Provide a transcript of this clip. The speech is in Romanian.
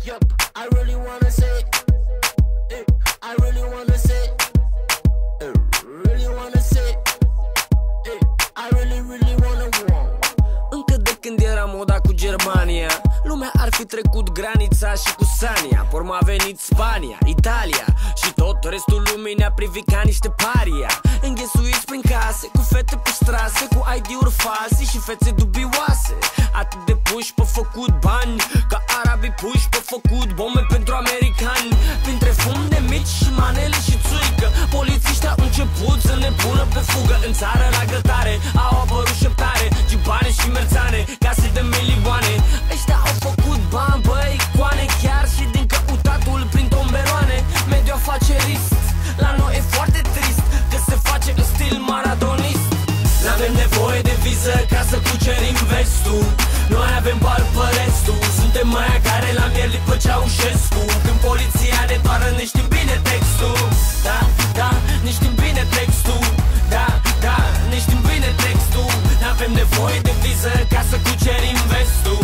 Yup, I really wanna say, I really wanna say, really wanna say, I really wanna want. Încă de când era moda cu Germania, lumea ar fi trecut granița și cu Sania. Porm a venit Spania, Italia și tot restul lumii ne-a privit ca niște paria. Înghesuiți prin case, cu fete pe strase, cu ID-uri false și fețe dubioase. Atât de puși pe făcut bani, ca arabii puși pe făcut bombe pentru americani. Printre fum de mici și manele și țuică, polițiștii au început să ne pună pe fugă. În țară la grătare au apărut șeptare, gibane și merțane, case de milioane. Ăștia au făcut bani pe icoane, chiar și din căutatul prin tomberoane. Mediul afacerist, la noi e foarte trist, că se face în stil maradonist. N-avem nevoie de viză ca să cucerim vestul, noi avem bani pe restul. Suntem aia care la miel după Ceaușescu. Când poliția ne doară, ne știm bine textul. Da, da, ne știm bine textul. Da, da, ne știm bine textul. N-avem nevoie de viză ca să cucerim vestul.